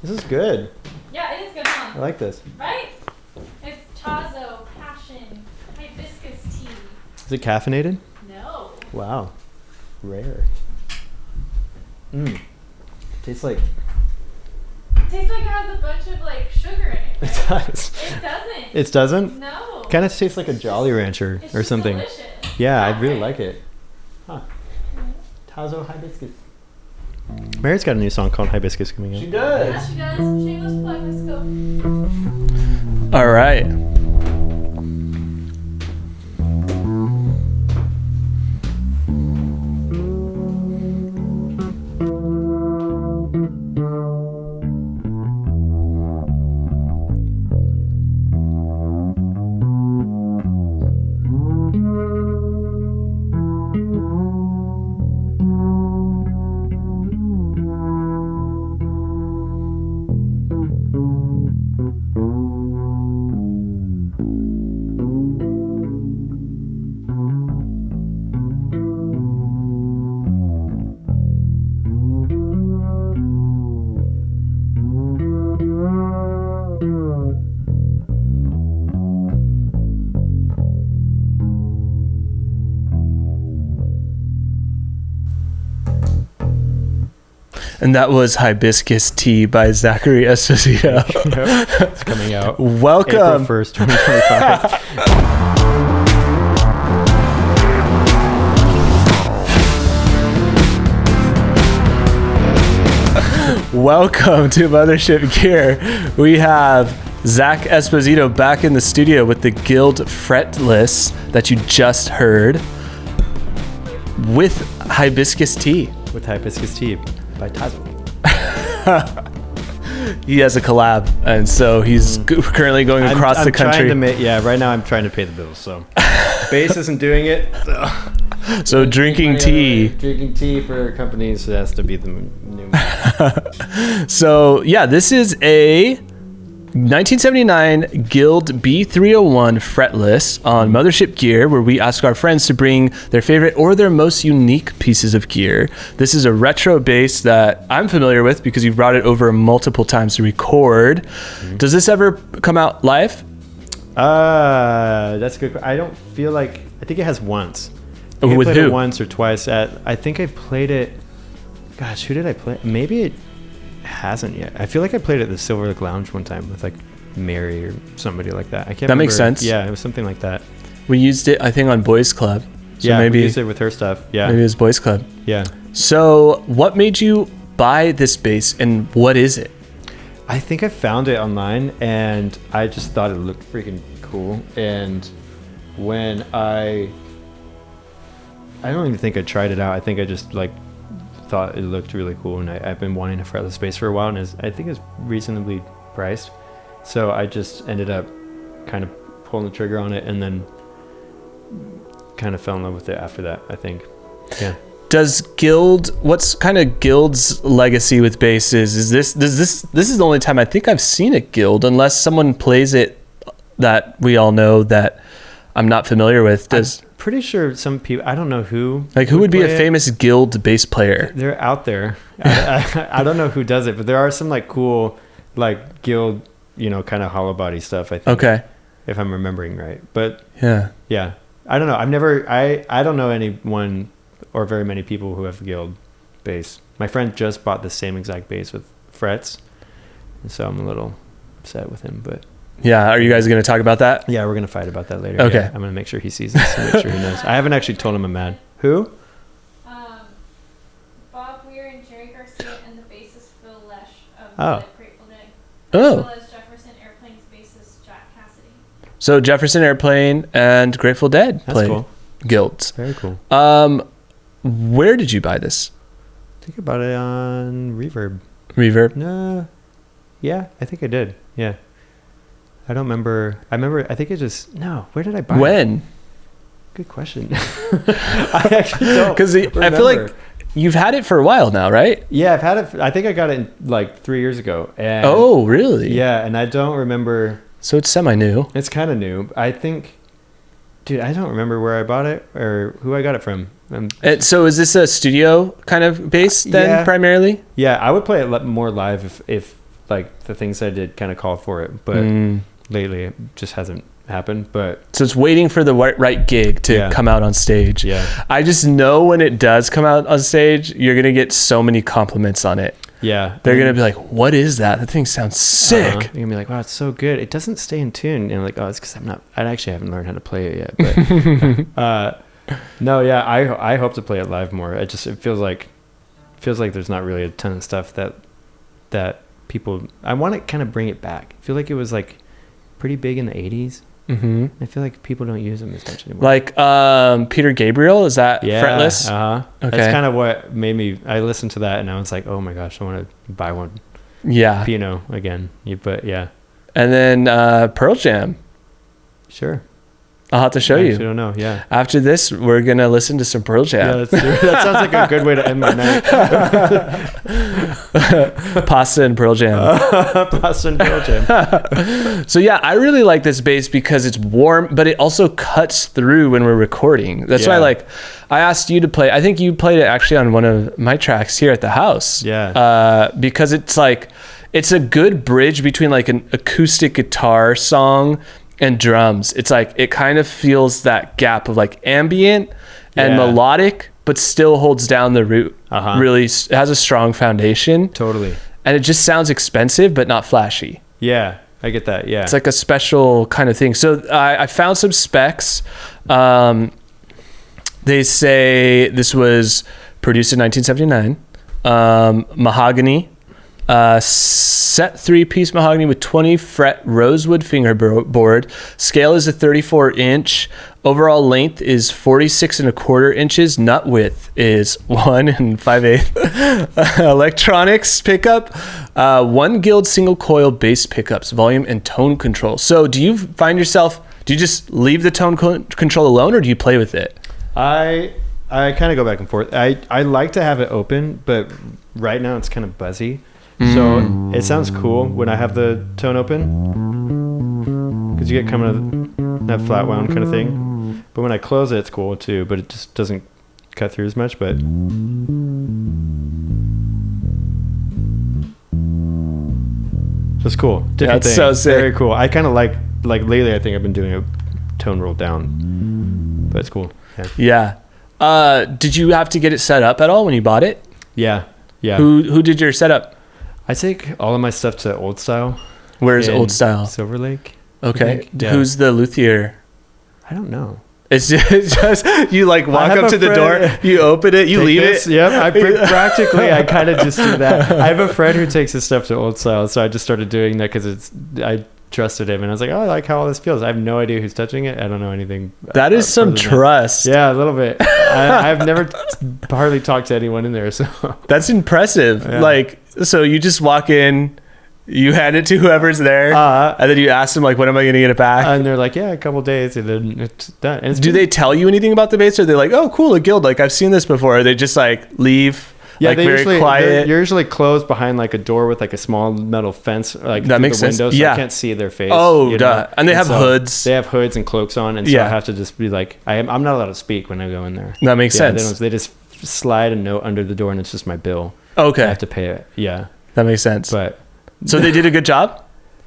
This is good. Yeah, it is good, huh? I like this. Right? It's Tazo, Passion, Hibiscus tea. Is it caffeinated? No. Wow. Rare. Tastes like... Tastes like it has a bunch of like sugar in it. It does. It doesn't. It doesn't? No. Kind of tastes like a Jolly Rancher It's or just something. delicious. Yeah, I really like it. Huh. Tazo Hibiscus. Mary's got a new song called Hibiscus coming out. She does. Yeah, she does. Shameless plug. Let's go. All right. And that was Hibiscus Tea by Zach Esposito. It's coming out. Welcome. April 1st, 2025. Welcome to Mothership Gear. We have Zach Esposito back in the studio with the Guild Fretless that you just heard with Hibiscus Tea. With Hibiscus Tea by Tittle. He has a collab, and so he's currently going across the country. Right now I'm trying to pay the bills, so Base isn't doing it. So drinking tea. Drinking tea for companies has to be the new. So yeah, this is a 1979 Guild B301 Fretless on Mothership Gear, where we ask our friends to bring their favorite or their most unique pieces of gear. This is a retro bass that I'm familiar with because you've brought it over multiple times to record. Mm-hmm. Does this ever come out live? That's a good. I don't feel like. I think it has once. I With played who? it once or twice at. I think I played it. Gosh, who did I play? Maybe it hasn't yet. I feel like I played it at the Silver Lake Lounge one time with like Mary or somebody like that. I can't. That makes sense. Yeah, it was something like that. We used it, I think, on Boys Club. So yeah, maybe we used it with her stuff. Yeah, maybe it was Boys Club. Yeah. So, what made you buy this bass, and what is it? I think I found it online, and I just thought it looked freaking cool. And when I don't even think I tried it out. I think I just like thought it looked really cool, and I've been wanting a fretless bass for a while, and I think it's reasonably priced. So I just ended up kind of pulling the trigger on it, and then kind of fell in love with it after that, I think. Yeah. Does Guild, what's kind of Guild's legacy with basses? Is this is the only time I think I've seen a Guild, unless someone plays it that we all know that I'm not familiar with. I'm pretty sure some people, I don't know who. Like, who would be a famous Guild bass player? They're out there. I don't know who does it, but there are some like cool, like Guild, kind of hollow body stuff, I think. Okay. If I'm remembering right. But yeah. I don't know. I don't know anyone or very many people who have Guild bass. My friend just bought the same exact bass with frets, and so I'm a little upset with him, but. Yeah, are you guys going to talk about that? Yeah, we're going to fight about that later. Okay. Yeah, I'm going to make sure he sees this and make sure he knows. I haven't actually told him I'm mad. Who? Bob Weir and Jerry Garcia and the bassist Phil Lesh of the Grateful Dead. Oh. As well as Jefferson Airplane's bassist Jack Cassidy. So Jefferson Airplane and Grateful Dead play cool. Guilds. Very cool. Where did you buy this? Think about it on Reverb. Reverb? No. Yeah, I think I did. Yeah. I don't remember. I think it just... No, where did I buy it? When? Good question. I actually don't. Because I feel like you've had it for a while now, right? Yeah, I've had it. I think I got it like 3 years ago. And oh, really? Yeah, and I don't remember. So it's semi-new. It's kind of new. I think... Dude, I don't remember where I bought it or who I got it from. So is this a studio kind of bass then, primarily? Yeah, I would play it more live if like the things I did kind of called for it, but lately it just hasn't happened. But so it's waiting for the right gig to come out on stage. I just know when it does come out on stage, you're gonna get so many compliments on it. They're gonna be like, what is that? That thing sounds sick. You're gonna be like, wow, it's so good. It doesn't stay in tune. And I'm like, oh, it's because I actually haven't learned how to play it yet. But no, I hope to play it live more. It feels like there's not really a ton of stuff that people. I want to kind of bring it back. I feel like it was like pretty big in the 80s. I feel like people don't use them as much anymore. Like Peter Gabriel, is that Fretless? Okay. That's kind of what made me. I listened to that and I was like, oh my gosh, I want to buy one. Piano again. But yeah. And then Pearl Jam. Sure. I'll have to show you. I don't know. Yeah. After this, we're gonna listen to some Pearl Jam. Yeah, that sounds like a good way to end my night. Pasta and Pearl Jam. Pasta and Pearl Jam. So yeah, I really like this bass because it's warm, but it also cuts through when we're recording. That's why I asked you to play. I think you played it actually on one of my tracks here at the house. Because it's like it's a good bridge between like an acoustic guitar song and drums. It's like it kind of feels that gap of like ambient and melodic, but still holds down the root. Really has a strong foundation. Totally. And it just sounds expensive but not flashy. Yeah, I get that. Yeah, it's like a special kind of thing. So I found some specs. They say this was produced in 1979. Mahogany. Set 3-piece mahogany with 20 fret rosewood fingerboard. Scale is a 34-inch. Overall length is 46.25 inches. Nut width is 1 5/8. Electronics pickup, 1 guild single coil bass pickups, volume and tone control. So do you just leave the tone control alone, or do you play with it? I kind of go back and forth. I like to have it open, but right now it's kind of buzzy. So it sounds cool when I have the tone open, because you get kind of that flat wound kind of thing. But when I close it, it's cool too, but it just doesn't cut through as much. But it's cool. Different thing. So sick. Very cool. I kind of like lately I think I've been doing a tone roll down, but it's cool. Yeah. Did you have to get it set up at all when you bought it? Yeah. Who did your setup? I take all of my stuff to Old Style. Where's Old Style? Silver Lake. Okay. Who's the luthier? I don't know. It's just you like walk up to the door, you open it, you leave it. Yep. I kind of just do that. I have a friend who takes his stuff to Old Style, so I just started doing that because I trusted him, and I was like, oh, I like how all this feels. I have no idea who's touching it. I don't know anything. That is some trust. Yeah, a little bit. I've never hardly talked to anyone in there, so that's impressive. Yeah. So you just walk in, you hand it to whoever's there, and then you ask them like, when am I going to get it back? And they're like, yeah, a couple days, and then it's done. And do they tell you anything about the bass, or are they like, oh, cool, a guild, like I've seen this before? Or they just like leave? Yeah, like they very quiet. You're usually closed behind like a door with like a small metal fence, like that makes sense. Window, so I can't see their face. Oh, duh. And they have hoods. They have hoods and cloaks on, and so I have to just be like, I'm not allowed to speak when I go in there. That makes sense. They just slide a note under the door, and it's just my bill. Okay, I have to pay it. Yeah, that makes sense. But so they did a good job.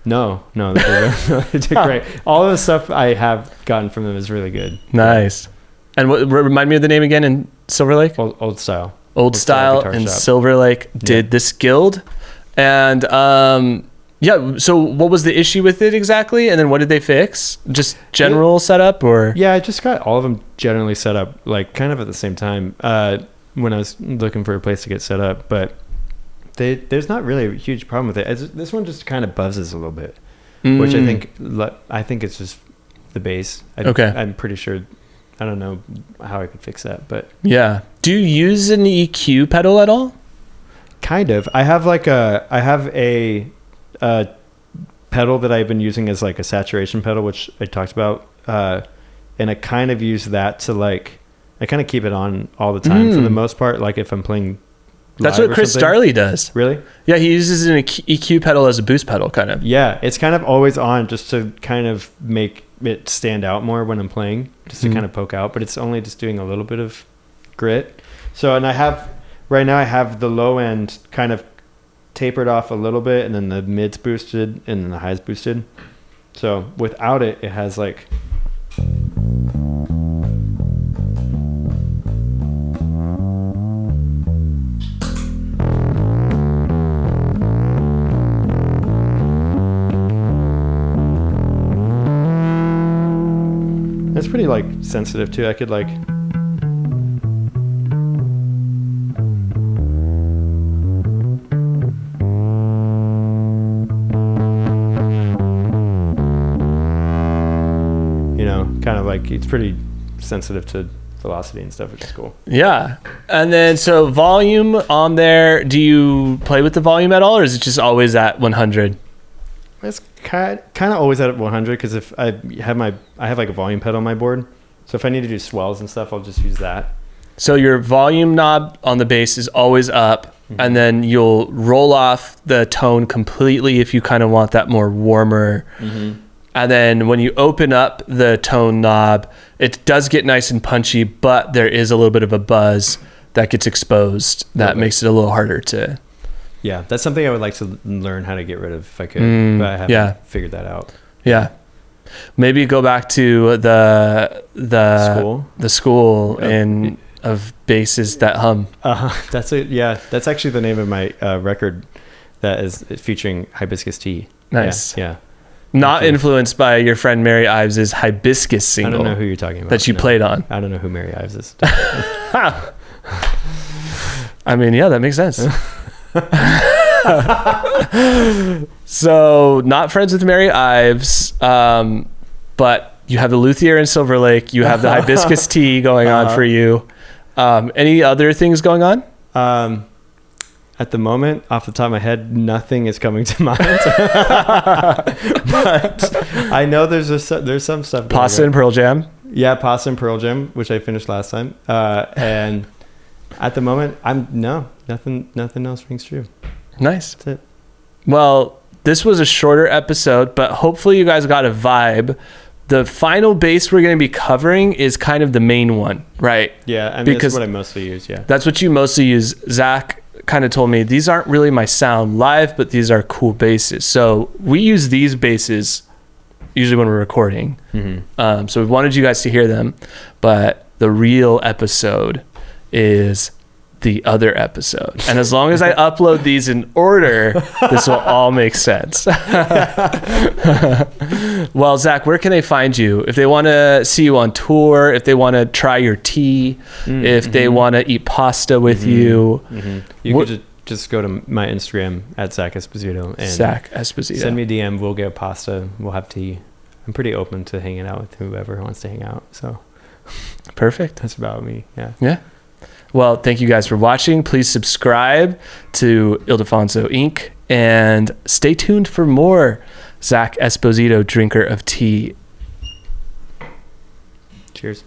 No, they did great. All of the stuff I have gotten from them is really good. Nice. And what remind me of the name again in Silver Lake? Old Style. Old Style and Silver Lake did this guild. And so what was the issue with it exactly? And then what did they fix? Just general setup, or? Yeah, I just got all of them generally set up like kind of at the same time when I was looking for a place to get set up. But there's not really a huge problem with it. This one just kind of buzzes a little bit, which I think it's just the bass. I'm pretty sure. I don't know how I could fix that, but yeah. Do you use an EQ pedal at all? Kind of. I have a pedal that I've been using as like a saturation pedal, which I talked about, and I kind of use that to I kind of keep it on all the time for the most part. Like if I'm playing. That's what Chris Darley does. Really? Yeah, he uses an EQ pedal as a boost pedal, kind of. Yeah, it's kind of always on just to kind of make it stand out more when I'm playing, just to kind of poke out. But it's only just doing a little bit of grit. So, and right now I have the low end kind of tapered off a little bit, and then the mids boosted, and then the highs boosted. So without it, it has like. It's pretty like sensitive too. I could like. Kind of like it's pretty sensitive to velocity and stuff, which is cool. Yeah. And then so volume on there, do you play with the volume at all, or is it just always at 100? It's kind of always at 100 because if I have like a volume pedal on my board, so if I need to do swells and stuff, I'll just use that. So your volume knob on the bass is always up, and then you'll roll off the tone completely if you kind of want that more warmer. And then when you open up the tone knob, it does get nice and punchy, but there is a little bit of a buzz that gets exposed that makes it a little harder to. Yeah, that's something I would like to learn how to get rid of if I could, but I haven't figured that out. Yeah. Maybe go back to the school of basses that hum. That's it. Yeah, that's actually the name of my record that is featuring Hibiscus Tea. Nice. Yeah. Not influenced by your friend Mary Ives's Hibiscus single. I don't know who you're talking about. That you played on. I don't know who Mary Ives is. I mean, yeah, that makes sense. So, not friends with Mary Ives, but you have the luthier in Silver Lake. You have the Hibiscus tea going on for you. Any other things going on? At the moment, off the top of my head, nothing is coming to mind. But I know there's some stuff. Pasta and Pearl Jam. Yeah, Pasta and Pearl Jam, which I finished last time. And at the moment, nothing else rings true. Nice. That's it. Well, this was a shorter episode, but hopefully you guys got a vibe. The final bass we're going to be covering is kind of the main one, right? Yeah, I mean, that's what I mostly use, yeah. That's what you mostly use. Zach kind of told me these aren't really my sound live, but these are cool basses. So we use these basses usually when we're recording. So we wanted you guys to hear them, but the real episode is the other episode. And as long as I upload these in order, this will all make sense. Well, Zach, where can they find you? If they want to see you on tour, if they want to try your tea, if they want to eat pasta with you. You could just go to my Instagram at Zach Esposito. And Zach Esposito. Send me a DM. We'll get pasta. We'll have tea. I'm pretty open to hanging out with whoever wants to hang out. So perfect. That's about me. Yeah. Yeah. Well, thank you guys for watching. Please subscribe to Ildefonso Inc. and stay tuned for more Zach Esposito, drinker of tea. Cheers.